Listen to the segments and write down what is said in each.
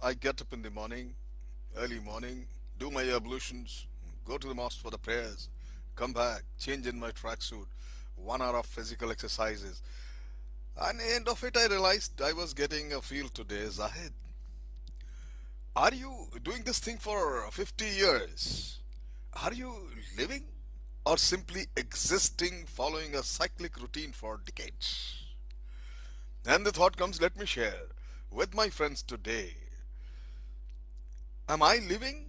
I get up in the morning, early morning, do my ablutions, go to the mosque for the prayers, come back, change in my tracksuit, 1 hour of physical exercises. And end of it, I realized I was getting a feel today. Zahid, are you doing this thing for 50 years? Are you living or simply existing following a cyclic routine for decades? And the thought comes, let me share with my friends today. Am I living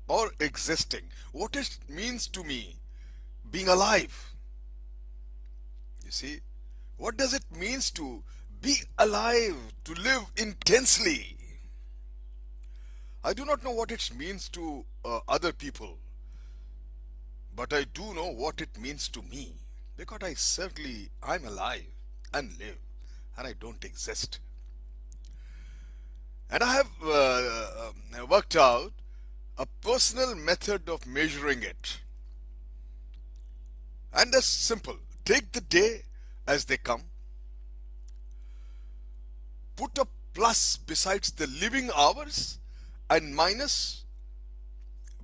or existing? What it means to me being alive. You see, what does it means to be alive, to live intensely? I do not know what it means to other people, but I do know what it means to me because I'm alive and live and I don't exist. And I have worked out a personal method of measuring it. And that's simple. Take the day as they come, put a plus besides the living hours and minus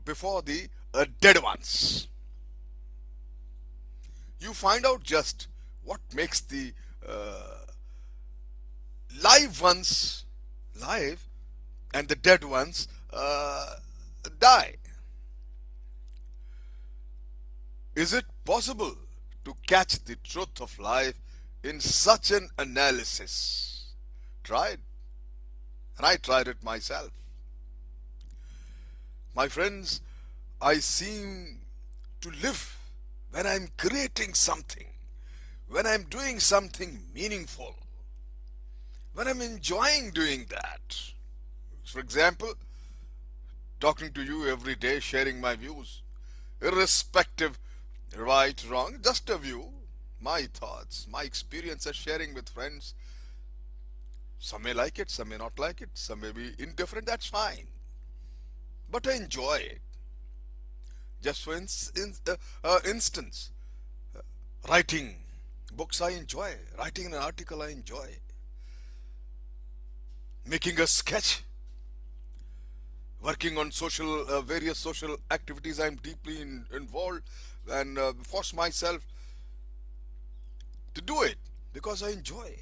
before the dead ones. You find out just what makes the uh, live ones live and the dead ones die. Is it possible to catch the truth of life in such an analysis? Tried, and I tried it myself. My friends, I seem to live when I'm creating something, when I'm doing something meaningful, when I'm enjoying doing that. For example, talking to you every day, sharing my views, irrespective, right, wrong, just a view, my thoughts, my experiences, sharing with friends. Some may like it, some may not like it, some may be indifferent, that's fine. But I enjoy it. Just for instance, writing books I enjoy, writing an article I enjoy, making a sketch, working on various social activities I'm deeply involved and force myself to do it because I enjoy.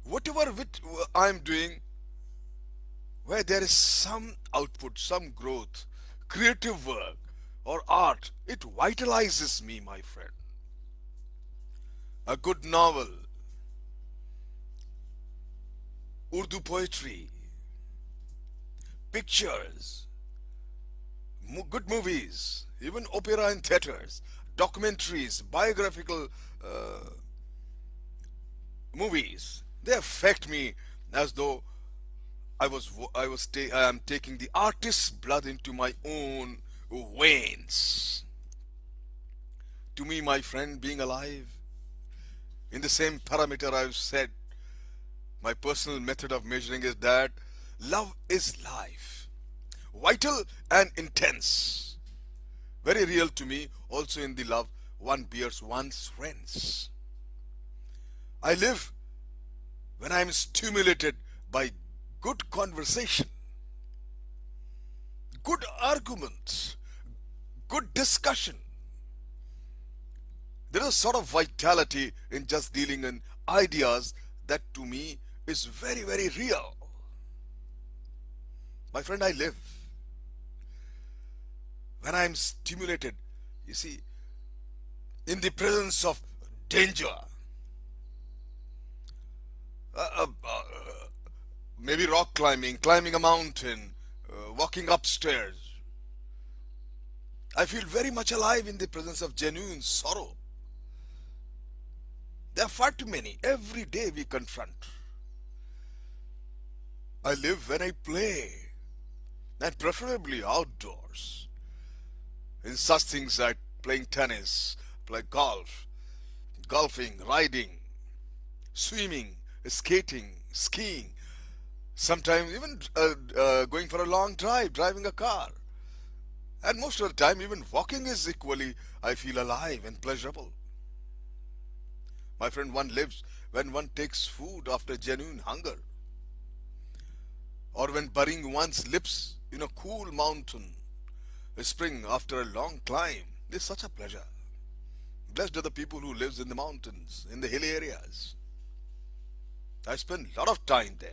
Whatever I'm doing, where there is some output, some growth, creative work, or art, it vitalizes me, my friend. A good novel, Urdu poetry, pictures, good movies, even opera in theaters, documentaries, biographical uh, movies. They affect me as though I am taking the artist's blood into my own veins. To me, my friend, being alive, in the same parameter I've said, my personal method of measuring is that love is life, vital and intense. Very real to me, also in the love one bears one's friends. I live when I am stimulated by good conversation, good arguments, good discussion. There is a sort of vitality in just dealing in ideas that to me is very, very real. My friend, I live when I am stimulated, you see, in the presence of danger, uh, uh, uh, maybe rock climbing, climbing a mountain, walking upstairs. I feel very much alive in the presence of genuine sorrow. There are far too many. Every day we confront. I live when I play, and preferably outdoors. In such things like playing tennis, play golf, golfing, riding, swimming, skating, skiing, sometimes even going for a long drive, driving a car. And most of the time, even walking is equally, I feel alive and pleasurable. My friend, one lives when one takes food after genuine hunger. or when burying one's lips in a cool mountain spring after a long climb is such a pleasure. Blessed are the people who lives in the mountains, in the hilly areas. I spend a lot of time there.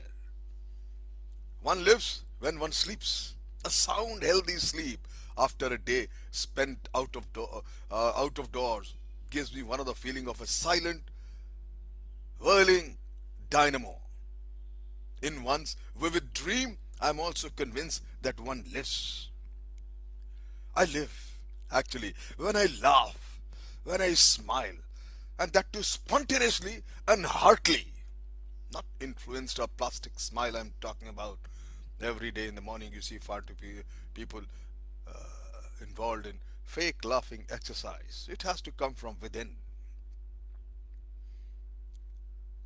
One lives when one sleeps. A sound, healthy sleep after a day spent out of doors gives me one of the feeling of a silent, whirling dynamo. In one's vivid dream, I am also convinced that one lives. I live, actually, when I laugh, when I smile, and that too spontaneously and heartily. Not influenced or plastic smile I'm talking about. Every day in the morning you see far too people involved in fake laughing exercise. It has to come from within.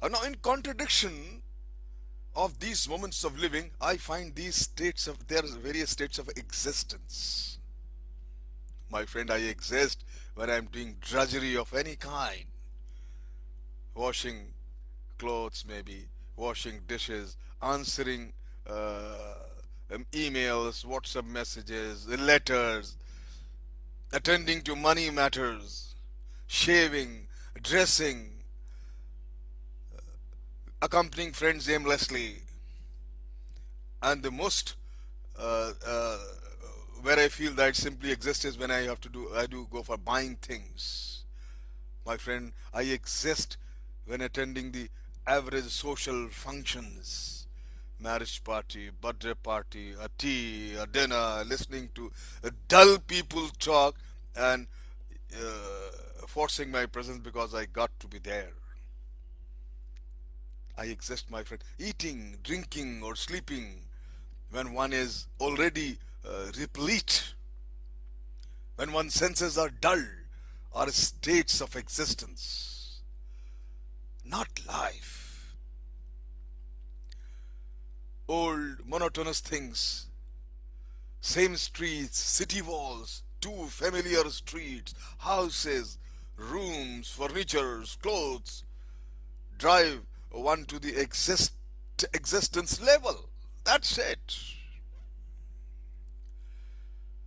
Now, in contradiction of these moments of living, I find these states of there are various states of existence. My friend, I exist when I'm doing drudgery of any kind, washing clothes, maybe washing dishes, answering emails, WhatsApp messages, letters, attending to money matters, shaving, dressing, accompanying friends aimlessly, and the most uh, uh, where I feel that simply exists is when I do go for buying things. My friend, I exist when attending the average social functions. Marriage party, birthday party, a tea, a dinner, listening to dull people talk and forcing my presence because I got to be there. I exist, my friend. Eating, drinking, or sleeping when one is already replete, when one's senses are dull, are states of existence, not life. Old, monotonous things, same streets, city walls, two familiar streets, houses, rooms, furnitures, clothes, drive one to the existence level. That's it.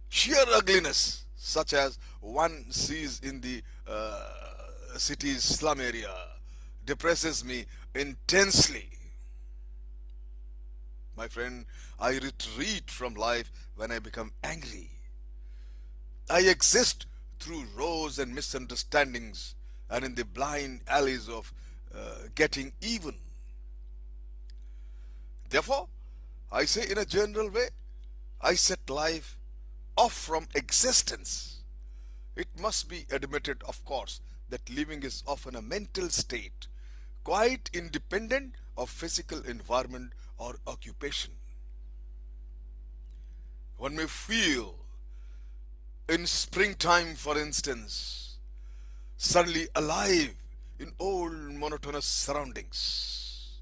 Sheer ugliness, such as one sees in the city's slum area, depresses me intensely. My friend, I retreat from life when I become angry. I exist through rows and misunderstandings and in the blind alleys of getting even. Therefore, I say in a general way, I set life off from existence. It must be admitted, of course, that living is often a mental state, quite independent of physical environment or occupation. One may feel, in springtime for instance, suddenly alive in old monotonous surroundings.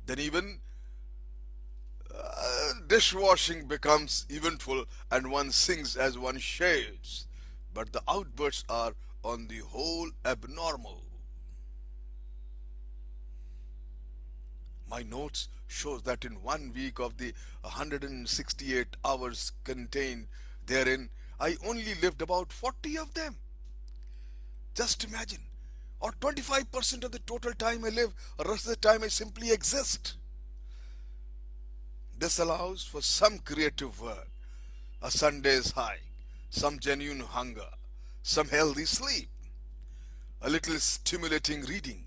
Then even dishwashing becomes eventful and one sings as one shaves, but the outbursts are on the whole abnormal. My notes shows that in 1 week of the 168 hours contained therein, I only lived about 40 of them. Just imagine. Or 25% of the total time I live, the rest of the time I simply exist. This allows for some creative work, a Sunday's hike, some genuine hunger, some healthy sleep, a little stimulating reading,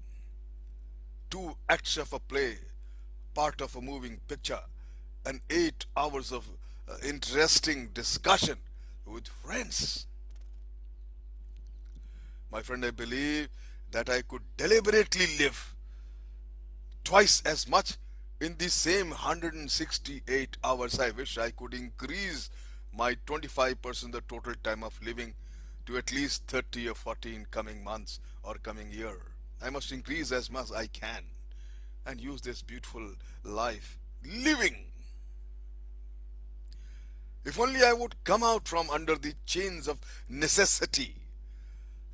2 acts of a play, part of a moving picture, and 8 hours of interesting discussion with friends. My friend, I believe that I could deliberately live twice as much in the same 168 hours. I wish I could increase my 25% the total time of living to at least 30 or 40 in coming months or coming year. I must increase as much as I can and use this beautiful life living. If only I would come out from under the chains of necessity,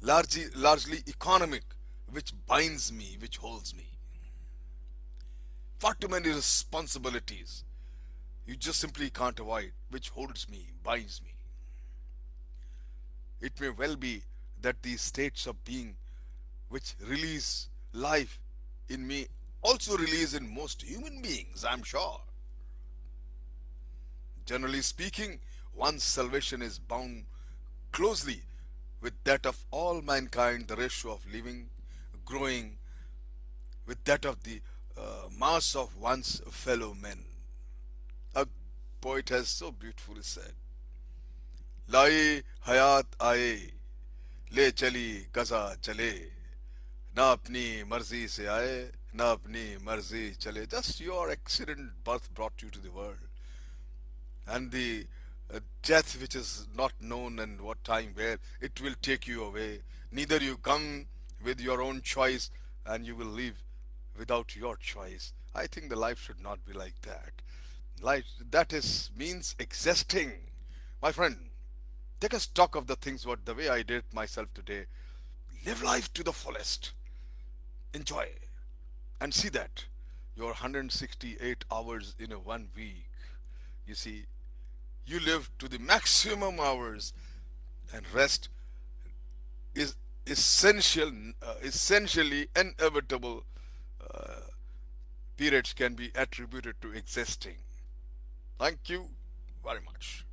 largely economic, which binds me, which holds me. far too many responsibilities you just simply can't avoid, which holds me, binds me. It may well be that these states of being which release life in me also release in most human beings, I'm sure. Generally speaking, one's salvation is bound closely with that of all mankind, the ratio of living, growing with that of the mass of one's fellow men. A poet has so beautifully said, लाए हयात आए ले चली कजा चले ना अपनी मर्जी से आए ना अपनी मर्जी चले. Just your accident birth brought you to the world, and the death which is not known and what time where it will take you away. Neither you come with your own choice and you will live without your choice. I think the life should not be like that. Life that is means existing. My friend, take a stock of the things what the way I did myself today. Live life to the fullest. Enjoy and see that your 168 hours in a 1 week. You see, you live to the maximum hours, and rest is essentially inevitable periods can be attributed to existing. Thank you very much.